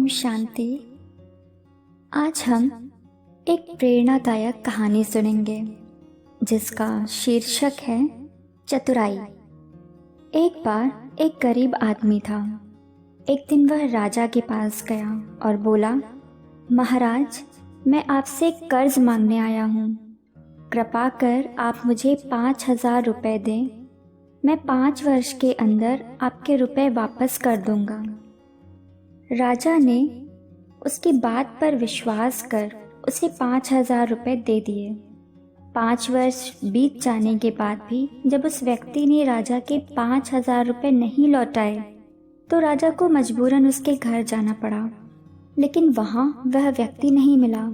ओम शांति। आज हम एक प्रेरणादायक कहानी सुनेंगे जिसका शीर्षक है चतुराई। एक बार एक गरीब आदमी था। एक दिन वह राजा के पास गया और बोला, महाराज, मैं आपसे कर्ज मांगने आया हूँ। कृपा कर आप मुझे 5,000 रुपये दें। मैं 5 वर्ष के अंदर आपके रुपए वापस कर दूंगा। राजा ने उसकी बात पर विश्वास कर उसे 5,000 रुपये दे दिए। 5 वर्ष बीत जाने के बाद भी जब उस व्यक्ति ने राजा के 5,000 रुपये नहीं लौटाए तो राजा को मजबूरन उसके घर जाना पड़ा, लेकिन वहाँ वह व्यक्ति नहीं मिला।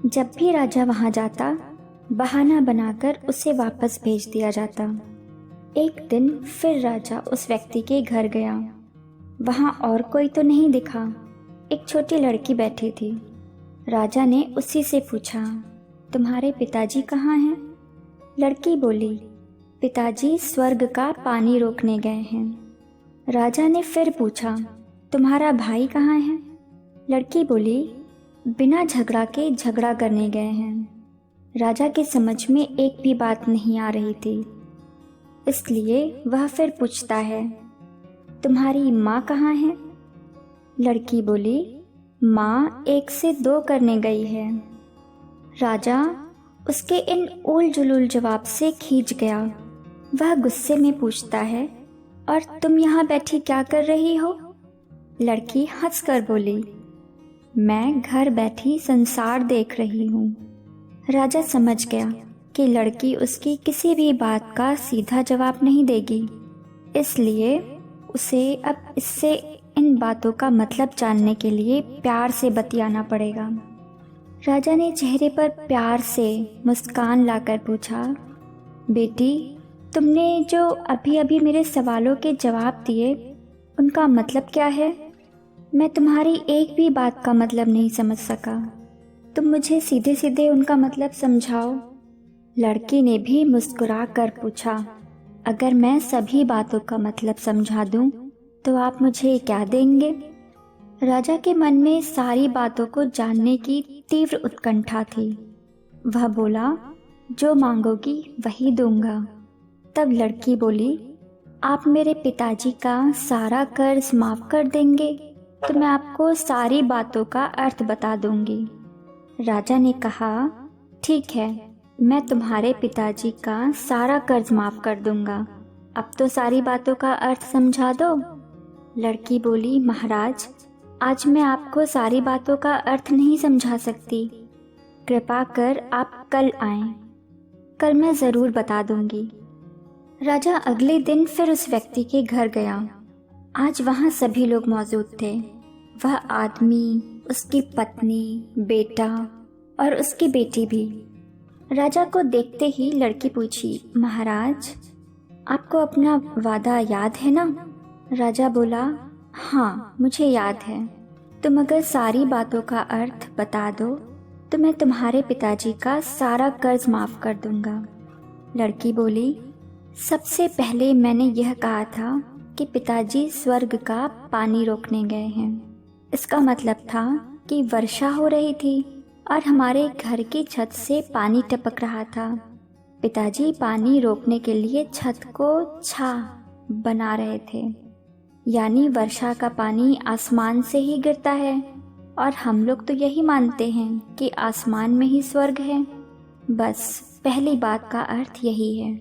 जब भी राजा वहाँ जाता, बहाना बनाकर उसे वापस भेज दिया जाता। एक दिन फिर राजा उस व्यक्ति के घर गया। वहाँ और कोई तो नहीं दिखा। एक छोटी लड़की बैठी थी। राजा ने उसी से पूछा, तुम्हारे पिताजी कहाँ हैं? लड़की बोली, पिताजी स्वर्ग का पानी रोकने गए हैं। राजा ने फिर पूछा, तुम्हारा भाई कहाँ है? लड़की बोली, बिना झगड़ा के झगड़ा करने गए हैं। राजा के समझ में एक भी बात नहीं आ रही थी, इसलिए वह फिर पूछता है, तुम्हारी माँ कहाँ है? लड़की बोली, माँ 1 से 2 करने गई है। राजा उसके इन उल जुलूल जवाब से खींच गया। वह गुस्से में पूछता है, और तुम यहाँ बैठी क्या कर रही हो? लड़की हंसकर बोली, मैं घर बैठी संसार देख रही हूँ। राजा समझ गया कि लड़की उसकी किसी भी बात का सीधा जवाब नहीं देगी, इसलिए उसे अब इससे इन बातों का मतलब जानने के लिए प्यार से बतियाना पड़ेगा। राजा ने चेहरे पर प्यार से मुस्कान लाकर पूछा, बेटी, तुमने जो अभी अभी मेरे सवालों के जवाब दिए, उनका मतलब क्या है? मैं तुम्हारी एक भी बात का मतलब नहीं समझ सका। तुम मुझे सीधे सीधे उनका मतलब समझाओ। लड़की ने भी मुस्कुरा कर पूछा, अगर मैं सभी बातों का मतलब समझा दूं तो आप मुझे क्या देंगे? राजा के मन में सारी बातों को जानने की तीव्र उत्कंठा थी। वह बोला, जो मांगोगी वही दूंगा। तब लड़की बोली, आप मेरे पिताजी का सारा कर्ज माफ कर देंगे तो मैं आपको सारी बातों का अर्थ बता दूंगी। राजा ने कहा, ठीक है, मैं तुम्हारे पिताजी का सारा कर्ज माफ कर दूंगा। अब तो सारी बातों का अर्थ समझा दो। लड़की बोली, महाराज, आज मैं आपको सारी बातों का अर्थ नहीं समझा सकती। कृपा कर आप कल आएं। कल मैं ज़रूर बता दूंगी। राजा अगले दिन फिर उस व्यक्ति के घर गया। आज वहाँ सभी लोग मौजूद थे। वह आदमी, उसकी पत्नी, बेटा और उसकी बेटी भी। राजा को देखते ही लड़की पूछी, महाराज, आपको अपना वादा याद है ना? राजा बोला, हाँ, मुझे याद है। तुम अगर सारी बातों का अर्थ बता दो तो मैं तुम्हारे पिताजी का सारा कर्ज माफ कर दूंगा। लड़की बोली, सबसे पहले मैंने यह कहा था कि पिताजी स्वर्ग का पानी रोकने गए हैं। इसका मतलब था कि वर्षा हो रही थी और हमारे घर की छत से पानी टपक रहा था। पिताजी पानी रोकने के लिए छत को छा बना रहे थे, यानी वर्षा का पानी आसमान से ही गिरता है, और हम लोग तो यही मानते हैं कि आसमान में ही स्वर्ग है। बस पहली बात का अर्थ यही है।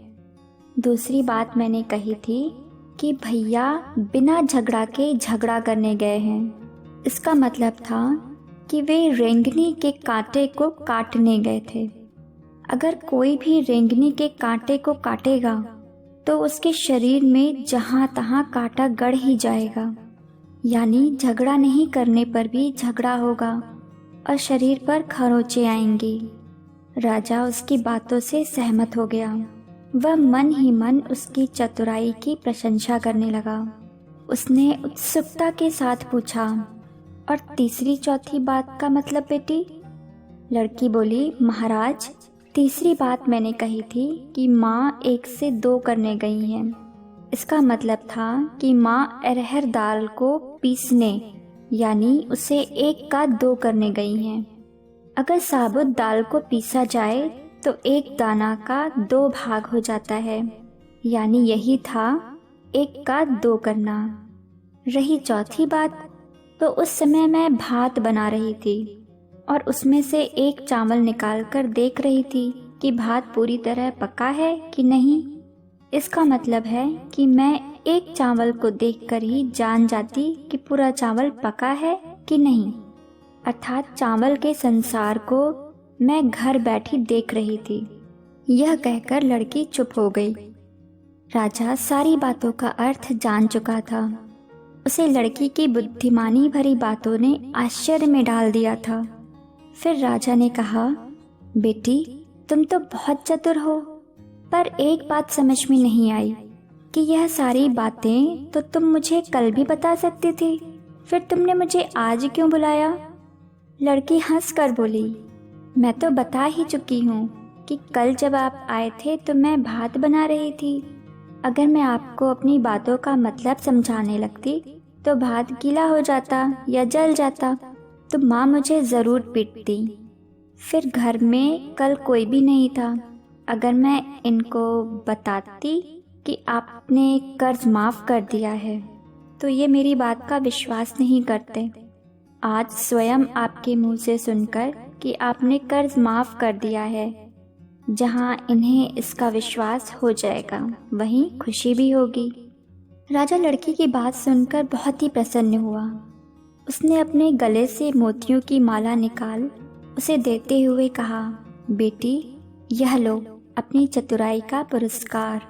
दूसरी बात मैंने कही थी कि भैया बिना झगड़ा के झगड़ा करने गए हैं। इसका मतलब था कि वे रेंगनी के कांटे को काटने गए थे। अगर कोई भी रेंगनी के कांटे को काटेगा तो उसके शरीर में जहाँ तहाँ कांटा गड़ ही जाएगा, यानी झगड़ा नहीं करने पर भी झगड़ा होगा और शरीर पर खरोंचे आएंगी। राजा उसकी बातों से सहमत हो गया। वह मन ही मन उसकी चतुराई की प्रशंसा करने लगा। उसने उत्सुकता के साथ पूछा, और तीसरी चौथी बात का मतलब बेटी? लड़की बोली, महाराज, तीसरी बात मैंने कही थी कि माँ 1 से 2 करने गई हैं। इसका मतलब था कि माँ अरहर दाल को पीसने यानी उसे 1 का 2 करने गई हैं। अगर साबुत दाल को पीसा जाए तो 1 दाना का 2 भाग हो जाता है, यानी यही था 1 का 2 करना। रही चौथी बात, तो उस समय मैं भात बना रही थी और उसमें से 1 चावल निकाल कर देख रही थी कि भात पूरी तरह पका है कि नहीं। इसका मतलब है कि मैं 1 चावल को देखकर ही जान जाती कि पूरा चावल पका है कि नहीं, अर्थात चावल के संसार को मैं घर बैठी देख रही थी। यह कहकर लड़की चुप हो गई। राजा सारी बातों का अर्थ जान चुका था। उसे लड़की की बुद्धिमानी भरी बातों ने आश्चर्य में डाल दिया था। फिर राजा ने कहा, बेटी तुम तो बहुत चतुर हो, पर एक बात समझ में नहीं आई कि यह सारी बातें तो तुम मुझे कल भी बता सकती थी, फिर तुमने मुझे आज क्यों बुलाया? लड़की हंस कर बोली, मैं तो बता ही चुकी हूँ कि कल जब आप आए थे तो मैं भात बना रही थी। अगर मैं आपको अपनी बातों का मतलब समझाने लगती तो भात गीला हो जाता या जल जाता, तो माँ मुझे ज़रूर पीटती। फिर घर में कल कोई भी नहीं था। अगर मैं इनको बताती कि आपने कर्ज माफ़ कर दिया है तो ये मेरी बात का विश्वास नहीं करते। आज स्वयं आपके मुंह से सुनकर कि आपने कर्ज माफ़ कर दिया है, जहाँ इन्हें इसका विश्वास हो जाएगा वहीं खुशी भी होगी। राजा लड़की की बात सुनकर बहुत ही प्रसन्न हुआ। उसने अपने गले से मोतियों की माला निकाल उसे देते हुए कहा, बेटी यह लो अपनी चतुराई का पुरस्कार।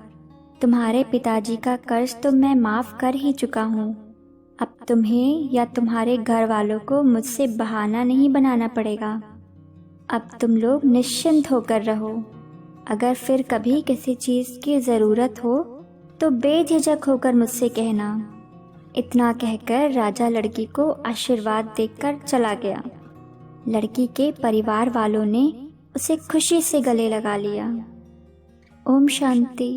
तुम्हारे पिताजी का कर्ज तो मैं माफ़ कर ही चुका हूँ। अब तुम्हें या तुम्हारे घर वालों को मुझसे बहाना नहीं बनाना पड़ेगा। अब तुम लोग निश्चिंत होकर रहो। अगर फिर कभी किसी चीज़ की ज़रूरत हो तो बेझिझक होकर मुझसे कहना। इतना कहकर राजा लड़की को आशीर्वाद देकर चला गया। लड़की के परिवार वालों ने उसे खुशी से गले लगा लिया। ओम शांति।